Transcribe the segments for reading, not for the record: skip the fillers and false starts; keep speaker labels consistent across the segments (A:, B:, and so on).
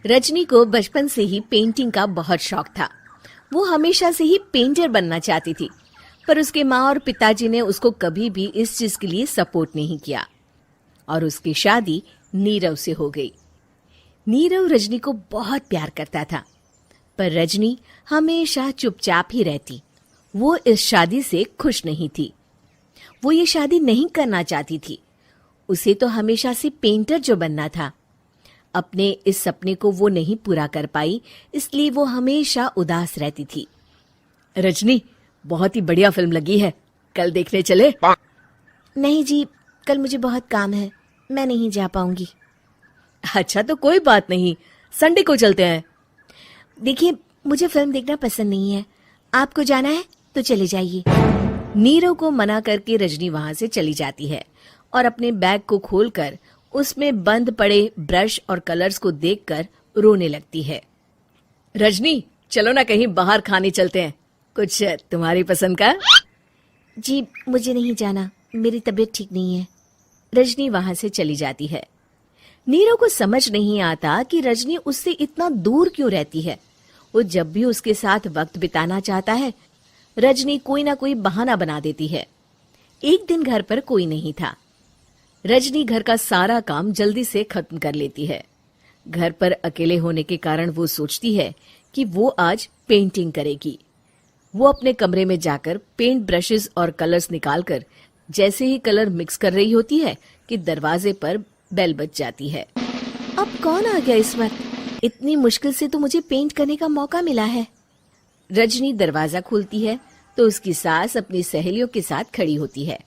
A: रजनी को बचपन से ही पेंटिंग का बहुत शौक था। वो हमेशा से ही पेंटर बनना चाहती थी, पर उसके माँ और पिताजी ने उसको कभी भी इस चीज के लिए सपोर्ट नहीं किया और उसकी शादी नीरव से हो गई। नीरव रजनी को बहुत प्यार करता था, पर रजनी हमेशा चुपचाप ही रहती। वो इस शादी से खुश नहीं थी। वो ये शादी नहीं करना चाहती थी। उसे तो हमेशा से पेंटर जो बनना था। अपने इस सपने को वो नहीं पूरा कर पाई, इसलिए वो हमेशा उदास रहती थी। रजनी, बहुत ही बढ़िया फिल्म लगी है, कल देखने चले?
B: नहीं जी, कल मुझे बहुत काम है, मैं नहीं जा पाऊंगी।
A: अच्छा तो कोई बात नहीं, संडे को चलते हैं।
B: देखिए, मुझे फिल्म देखना पसंद नहीं है। आपको जाना है तो चले जाइए।
A: नीरव को मना करके रजनी वहां से चली जाती है और अपने बैग को खोलकर उसमें बंद पड़े ब्रश और कलर्स को देखकर रोने लगती है। रजनी, चलो ना कहीं बाहर खाने चलते हैं, कुछ तुम्हारी पसंद का।
B: जी, मुझे नहीं जाना, मेरी तबीयत ठीक नहीं है।
A: रजनी वहां से चली जाती है। नीरव को समझ नहीं आता कि रजनी उससे इतना दूर क्यों रहती है। वो जब भी उसके साथ वक्त बिताना चाहता है, रजनी कोई ना कोई बहाना बना देती है। एक दिन घर पर कोई नहीं था। रजनी घर का सारा काम जल्दी से खत्म कर लेती है। घर पर अकेले होने के कारण वो सोचती है कि वो आज पेंटिंग करेगी। वो अपने कमरे में जाकर पेंट ब्रशेस और कलर्स निकालकर जैसे ही कलर मिक्स कर रही होती है कि दरवाजे पर बेल बज जाती है।
B: अब कौन आ गया इस वक्त? इतनी मुश्किल से तो मुझे पेंट करने का मौका मिला है।
A: रजनी दरवाजा खोलती है तो उसकी सास अपनी सहेलियों के साथ खड़ी होती है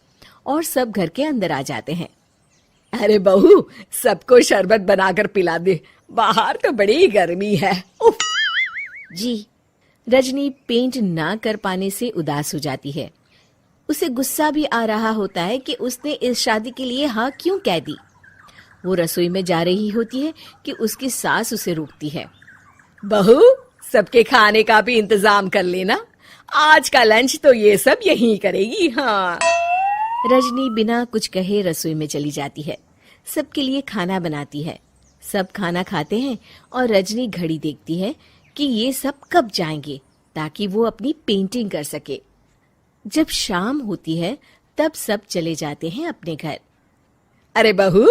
A: और सब घर के अंदर आ जाते हैं। अरे बहू, सबको शरबत बनाकर पिला दे, बाहर तो बड़ी गर्मी है। उफ।
B: जी।
A: रजनी पेंट ना कर पाने से उदास हो जाती है। उसे गुस्सा भी आ रहा होता है कि उसने इस शादी के लिए हाँ क्यों कह दी। वो रसोई में जा रही होती है कि उसकी सास उसे रोकती है। बहू, सबके खाने का भी इंतजाम कर लेना, आज का लंच तो ये सब यहीं करेगी। हाँ। रजनी बिना कुछ कहे रसोई में चली जाती है। सबके लिए खाना बनाती है। सब खाना खाते हैं और रजनी घड़ी देखती है कि ये सब कब जाएंगे ताकि वो अपनी पेंटिंग कर सके। जब शाम होती है तब सब चले जाते हैं अपने घर। अरे बहू,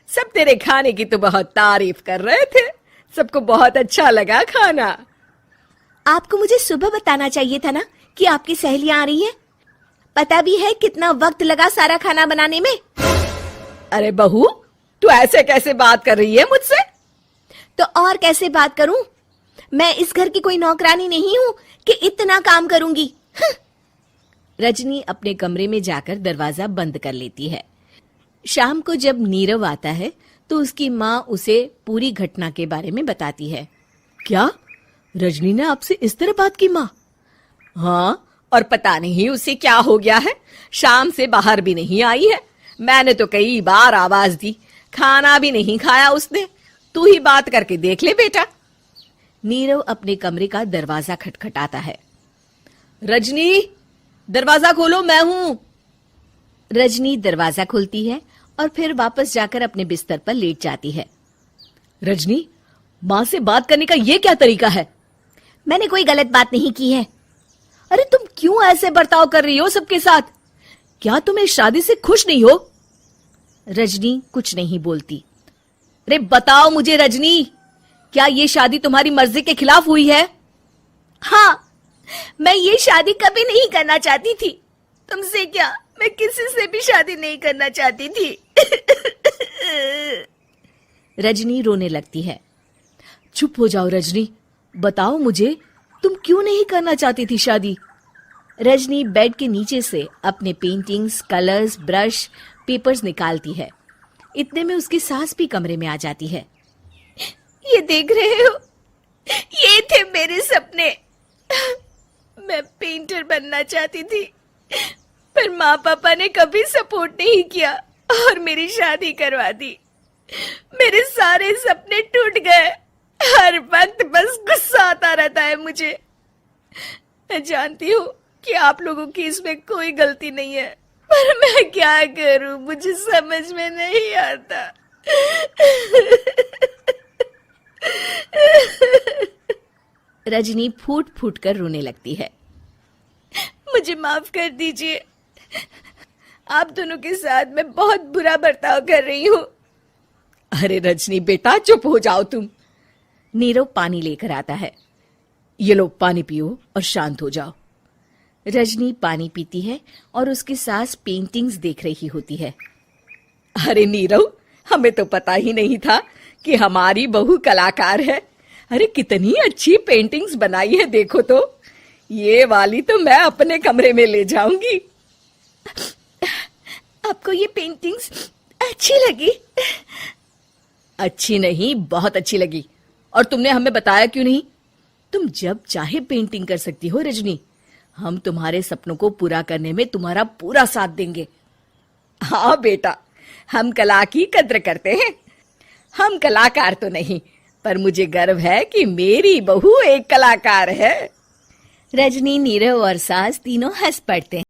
A: सब तेरे खाने की तो बहुत तारीफ कर रहे थे, सबको बहुत अच्छा लगा खाना।
B: आपको मुझे सुबह बताना चाहिए था ना कि आपकी सहेलियां आ रही हैं। पता भी है कितना वक्त लगा सारा खाना बनाने में।
A: अरे बहू, तू ऐसे कैसे बात कर रही है मुझसे?
B: तो और कैसे बात करूं? मैं इस घर की कोई नौकरानी नहीं हूं कि इतना काम करूंगी।
A: रजनी अपने कमरे में जाकर दरवाजा बंद कर लेती है। शाम को जब नीरव आता है तो उसकी माँ उसे पूरी घटना के बारे में बताती है। क्या रजनी ने आपसे इस तरह बात की माँ? हाँ, और पता नहीं उसे क्या हो गया है, शाम से बाहर भी नहीं आई है। मैंने तो कई बार आवाज दी, खाना भी नहीं खाया उसने। तू ही बात करके देख ले बेटा। नीरव अपने कमरे का दरवाजा खटखटाता है। रजनी, दरवाजा खोलो, मैं हूं। रजनी दरवाजा खोलती है और फिर वापस जाकर अपने बिस्तर पर लेट जाती है। रजनी, माँ से बात करने का ये क्या तरीका है?
B: मैंने कोई गलत बात नहीं की है।
A: अरे तुम क्यों ऐसे बर्ताव कर रही हो सबके साथ? क्या तुम इस शादी से खुश नहीं हो? रजनी कुछ नहीं बोलती। अरे बताओ मुझे रजनी, क्या ये शादी तुम्हारी मर्जी के खिलाफ हुई है?
B: हाँ, मैं ये शादी कभी नहीं करना चाहती थी। तुमसे क्या, मैं किसी से भी शादी नहीं करना चाहती थी।
A: रजनी रोने लगती है। चुप हो जाओ रजनी, बताओ मुझे, तुम क्यों नहीं करना चाहती थी शादी? रजनी बेड के नीचे से अपने पेंटिंग्स, कलर्स, ब्रश, पेपर्स निकालती है। इतने में उसकी सास भी कमरे में आ जाती है।
B: ये देख रहे हो, ये थे मेरे सपने। मैं पेंटर बनना चाहती थी, पर माँ पापा ने कभी सपोर्ट नहीं किया और मेरी शादी करवा दी। मेरे सारे सपने टूट गए। हर वक्त बस गुस्सा आता रहता है मुझे। मैं जानती हूँ कि आप लोगों की इसमें कोई गलती नहीं है, पर मैं क्या करूं, मुझे समझ में नहीं आता।
A: रजनी फूट फूट कर रोने लगती है।
B: मुझे माफ कर दीजिए, आप दोनों के साथ मैं बहुत बुरा बर्ताव कर रही हूँ।
A: अरे रजनी बेटा, चुप हो जाओ तुम। नीरव पानी लेकर आता है। ये लो पानी पियो और शांत हो जाओ। रजनी पानी पीती है और उसकी सास पेंटिंग्स देख रही होती है। अरे नीरव, हमें तो पता ही नहीं था कि हमारी बहू कलाकार है। अरे कितनी अच्छी पेंटिंग्स बनाई है, देखो तो। ये वाली तो मैं अपने कमरे में ले जाऊंगी।
B: आपको ये पेंटिंग्स अच्छी लगी?
A: अच्छी नहीं, बहुत अच्छी लगी। और तुमने हमें बताया क्यों नहीं? तुम जब चाहे पेंटिंग कर सकती हो रजनी। हम तुम्हारे सपनों को पूरा करने में तुम्हारा पूरा साथ देंगे। हाँ बेटा, हम कला की कद्र करते हैं। हम कलाकार तो नहीं, पर मुझे गर्व है कि मेरी बहू एक कलाकार है। रजनी, नीरव और सास तीनों हंस पड़ते हैं।